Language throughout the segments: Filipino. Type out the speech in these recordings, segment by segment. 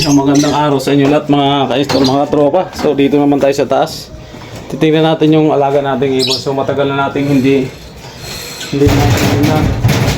Isang magandang araw sa inyo lahat mga ka-install, mga tropa. So dito naman tayo sa taas. Titingnan natin yung alaga nating ibon. So matagal na nating hindi na.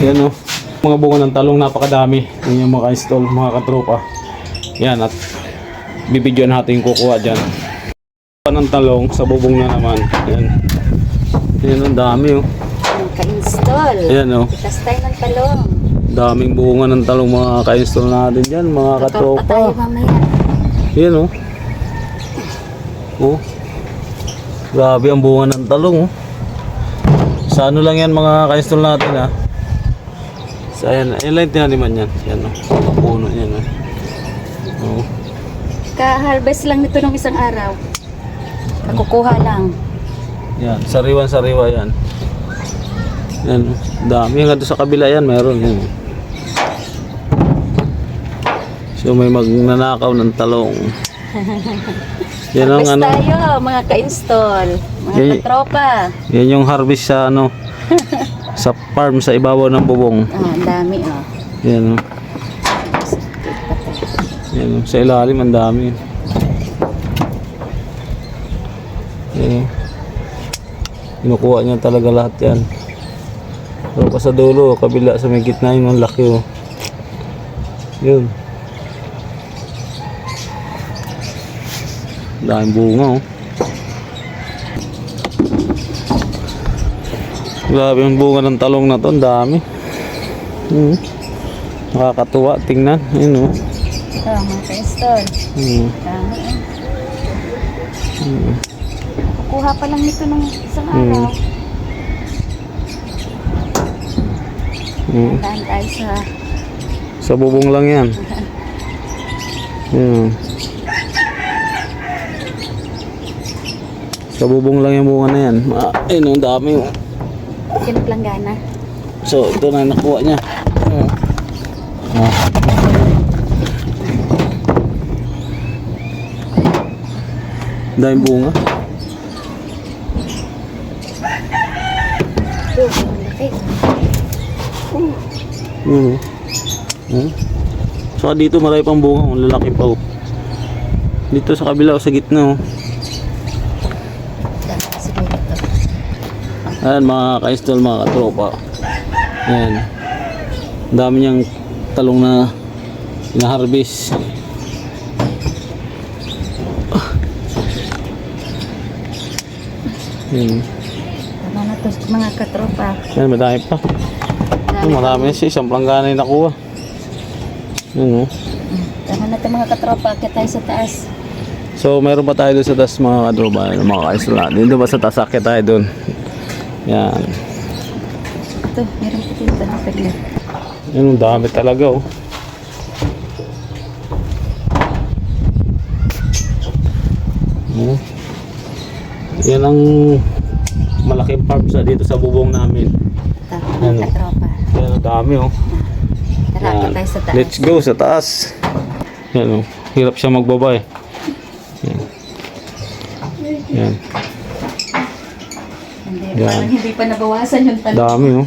Yan o. Mga bunga ng talong napakadami. Yan yung mga ka-install, mga ka-tropa. Yan at bibidyoan natin kukuha dyan. Ng talong sa bubong na naman. Yan. Yan ang dami o. Ka-install. Yan o. Itas tayo ng talong. Daming bunga ng talong mga ka-install natin dyan, mga Tutok pa tayo katropa. mamaya. Yan o. Oh. Grabe ang bunga ng talong oh. Sa ano lang yan mga ka-install natin ha. Sa ayan, lang tinaniman yan. Yan o. Puno yan o. Oh. Ka-harvest lang nito ng isang araw. Nakukuha lang. Yan, sariwan-sariwa yan. Yan, dami nga doon sa kabila yan, meron yan. So may magnanakaw ng talong. Yan ang Harvest ano. tayo mga ka-install. Mga Yan- katropa. Yan yung harvest sa ano sa farm sa ibabaw ng bubong. Ang dami oh. Yan oh. Yan oh. Sa ilalim ang dami. Yan oh. Kinukuha niya talaga lahat yan. Pero pa sa dulo, kabila sa may gitna yun, ang laki oh. Yun. Daming bunga oh. Grabe yung bunga ng talong na to, ang dami. Nakakatuwa, tingnan. Ayun oh. Ito mga ka-install. Dami oh. Nakukuha pa lang nito ng isang araw. Daan tayo Sa bubong lang yan. Ayun. Sa bubong lang yung bunga na yan. Ayun, ang dami oh. Pinaglanggana. So, ito na nakuha niya. Daming bunga. Ito, ang laki. So, dito marami pang bunga. Ang lalaki pa oh. Dito sa kabila o sa gitna oh. Sige ito. Ayan mga ka-install, mga katropa. Ayan. Ang dami niyang talong na ina-harvest. Ayan. Tama na to mga katropa. Ayan, madami pa. Marami na siya. Isang planggana yung nakuha. Ayan oh. Tama na to mga katropa. Akit tayo sa taas. So meron pa tayo doon sa taas mga katropa. Mga ka-install natin. Dito ba sa taas? Akit tayo doon. Yan. Ito, meron pa dito na pagla. Yan, ang dami talaga oh. Oh. Yan ang malaking farm sa dito sa bubong namin. Ito, Ano? mga katropa. Yan ang dami oh. Tara, akit tayo sa taas. Let's go sa taas. Yan oh. Hirap siya magbaba eh. Yan. Yan. Hindi, Yan. parang hindi pa nabawasan yung talong. Dami oh.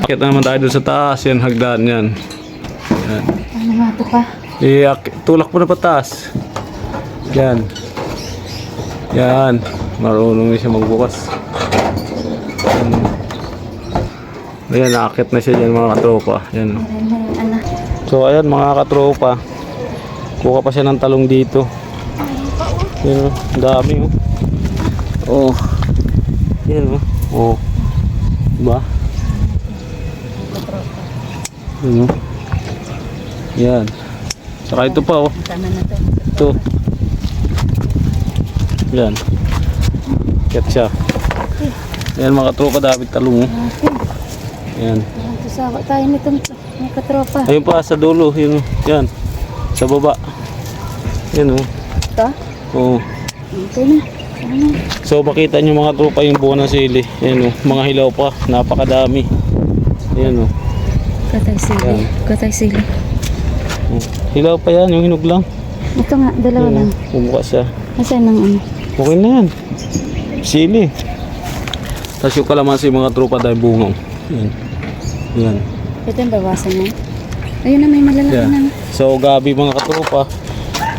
Akit naman tayo doon sa taas. Yan, hagdan yan. Yan. Ano nga ito pa? Tulak mo na pataas. Yan. Yan. Marunong na siya magbukas. Yan. Ayan, nakakit na siya dyan mga katropa. Yan. Meron na yung anak. So ayan mga katropa. Kuha pa siya ng talong dito. Yan oh. Ang dami oh. Oh. Yan oh. Oh. Diba? Katropa. Yan oh. Yan. Saka ito pa oh. Tama na to. Ito. Yan. Ket siya. Yan mga katropa, David talong oh. Yan. Sawa tayo nitong mga katropa. Ayun pa sa dulo, yun oh. Yan. Sa baba. Yan oh. Ito? Oh. Ito na. Ano? So makita nyo mga tropa yung buwan ng sili. Yan oh. Mga hilaw pa, napakadami. Yan oh. Katay sili. Yan. Katay sili. Oh. Hilaw pa yan, yung hinog lang. Ito nga, dalawa lang. Bumukas siya. Nasaan ng ano? Okay na yan. Sili. Tapos yung kalamansi mga tropa dahil bungaw. Yan. Yan. Ito yung bawasan mo. Ayun na, may malalaki Yan. na. So, gabi mga katropa.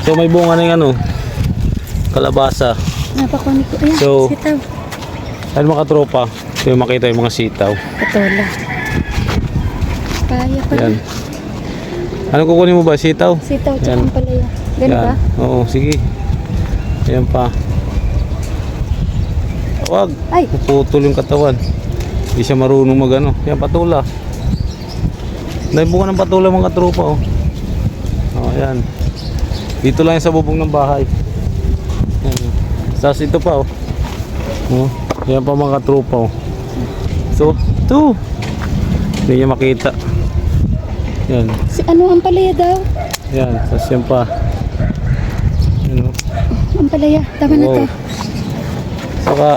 So, may bunga na yung ano, kalabasa. Napakunik ko. Ayan, So, sitaw. Ano mga katropa? So, yung makita yung mga sitaw. Patola. Paya pa. Yan. Ano kukunin mo ba? Sitaw? Sitaw, tsaka Yan. ang palaya. Ganun Yan. ba? Oo, sige. Ayan pa. Wag. Ay! Puputol yung katawan. Hindi siya marunong magano. Yan, patula. Naibunga ng patula mga katropa, oh. Oh, yan. Dito lang yan sa bubong ng bahay. Yan. Tapos ito pa, oh. Oh, yan pa mga katropa, oh. So, ito. Hindi niya makita. Yan. Si ano ang palaya daw? Yan. Tapos yan pa. Yan, oh. Ang palaya. Tama na to. Wow. Saka,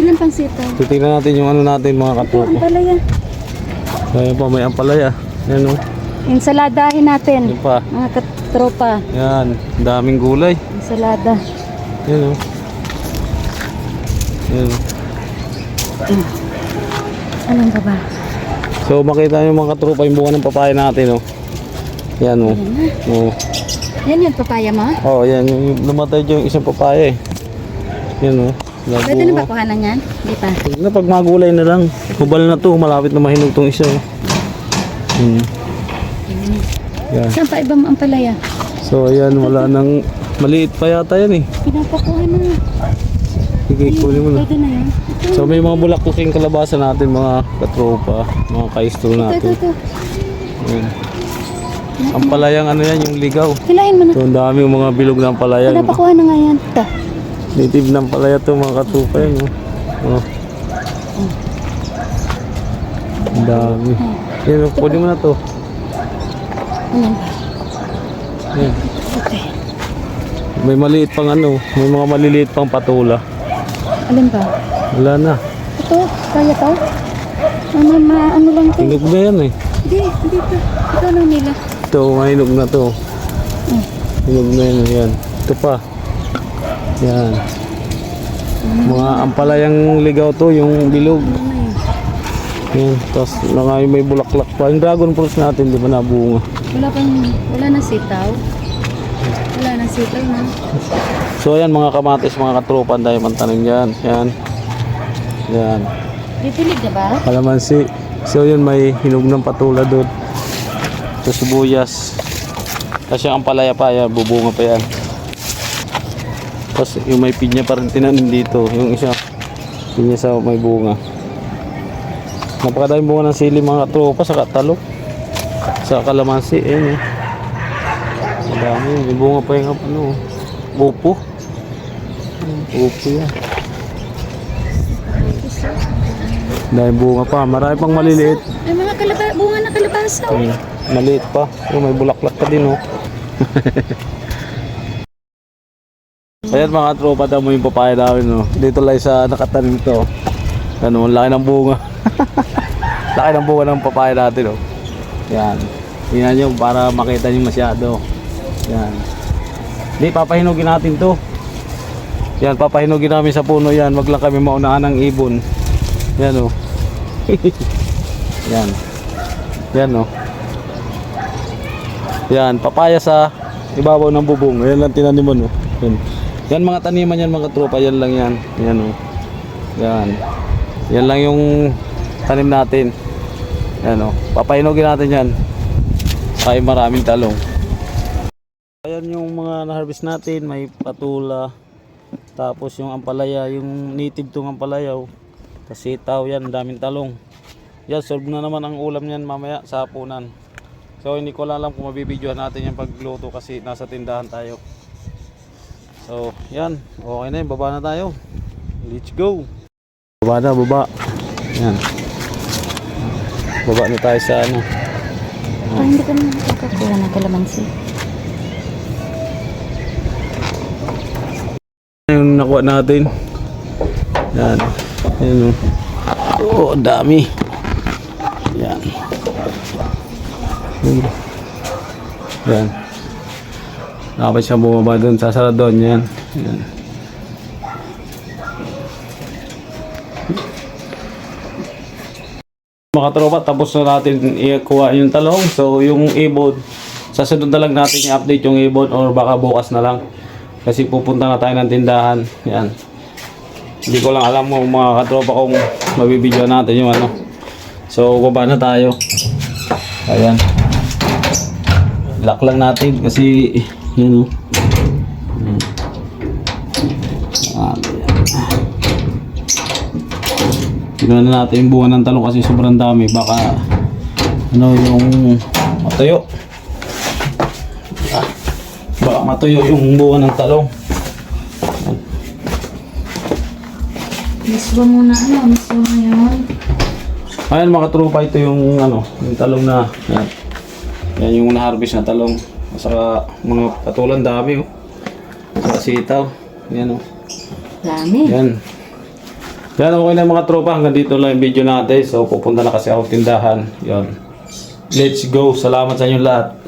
Ilan pang sitaw? titingnan natin yung ano natin mga Ito, katropa. ang palaya. Ayan pa, may ampalaya. Yan, oh. Ensaladahin natin. Yan pa. Mga katropa. Yan. Daming gulay. Ensalada. Yan, oh. Yan. Oh. Anong ba ba? So makita nyo mga katropa yung bunga ng papaya natin, oh. Yan, oh. Oh. Yan yung papaya mo? Oh, yan. Yung namatay yung isang papaya, eh. Yan, oh. Pwede na ba kuhanan yan? Hindi pa. Na pag magulay na lang. Hubal na to, malapit na mahinog tong isa, oh. Yan. Saan pa ibang ang palaya? So ayan, wala nang maliit pa yata yan, eh. Pinapakuha na. Sige, kunin mo na. Pwede na yan. Ito, So may mga bulak-buking kalabasa natin, mga katropa, mga kaistro ito, natin. ito. Ayan. Ang palayang ano yan, yung ligaw. Hilahin mo na. So ang dami yung mga bilog ng palaya. Pinapakuha na nga yan. Ito. Native ng palaya to mga katropa yan. Oh. Ang dami. Yan, oh, kunin mo na to. Ayan ba? Yan. Okay. May maliit pang ano, may mga maliliit pang patula. Alin ba? Wala na. Ito, kaya to? Ano lang to? Hinog na yan, eh. Hindi to. Ito ano nila? Ito, mahinog na to. Hinog na yan, yan. Ito pa. Yan. Mga ampalayang ligaw to, yung bilog. Ano na yun? Yan. Tapos may bulaklak pa. Yung dragon fruits natin, di ba nabunga? Wala na sitaw. Wala na sitaw na. So ayan mga kamatis, mga katropa, ang dami pang tanim dyan. Yan. Yan. Ditilig na ba? Kalamansi. So yun, may hinog ng patula doon. So sibuyas. Tapos yung ampalaya pa, yan, bubunga pa yan. Tapos yung may pinya pa rin tinanim dito. Yung isa, pinya sa may bunga. Napakadaming bunga ng sili mga katropa sa katalok. Sa kalamansi, ayun, eh. Madami, may bunga pa yung ano, upo. Upo yan. Dahil bunga pa, marami pang maliliit. Ay, mga bunga na kalabasa. Maliit pa. Oh, may bulaklak pa din, oh. Ayan mga tropa, damo yung papaya namin, no. Dito lang sa nakatanim to. Ano, ang laki ng bunga. Laki ng bunga ng papaya natin, oh. Yan. Tingnan nyo para makita nyo masyado. Yan. Hindi, papahinugin natin to. Yan, papahinugin namin sa puno yan. Wag lang kami maunahan ng ibon. Yan, oh. Yan. Yan, oh. Yan, papaya sa ibabaw ng bubong. Yan lang tinaniman, oh. Yan. Yan mga taniman yan mga tropa. Yan lang yan. Yan, oh. Yan. Yan lang yung tanim natin. Yan, oh. Papahinugin natin yan. Kaya maraming talong. Ayan yung mga na-harvest natin. May patula. Tapos yung ampalaya. Yung native tong ampalaya, oh. Tapos sitaw yan. Daming talong. Yan, solve na naman ang ulam yan mamaya sa hapunan. So hindi ko alam kung mabibidyohan natin yung pagluto kasi nasa tindahan tayo. So yan, okay na yun, baba na tayo. Let's go. Baba na, baba. Yan. Baba na tayo sa ano. Ay, hindi ka naman nakakakuha ng kalamansi. Yung nakuha natin. Yan. Yan, oh, dami. Yan. Yan. Dapat siya bumaba doon. Sasara doon. Yan. Yan. mga tropa, tapos na natin i-kuha yung talong. So yung ibon, sa sunod na lang natin i-update yung ibon or baka bukas na lang. Kasi pupunta na tayo ng tindahan. Yan. Hindi ko lang alam mo mga katropa kung mabibidyo natin yung ano. So baba na tayo. Ayan. Lock lang natin kasi yun o. Tignan na natin yung bunga ng talong kasi sobrang dami. Baka ano yung matuyo. Baka matuyo yung bunga ng talong. Miswa muna miswa ngayon. Ayan mga tropa, ito yung ano, yung talong na yan. Yan yung na-harvest na talong. Saka mga patulan dami oh. Saka sitaw. Yan oh. Dami. Yan. Yan, okay na mga tropa. Hanggang dito lang yung video natin. So pupunta na kasi ako tindahan. Yan. Let's go. Salamat sa inyo lahat.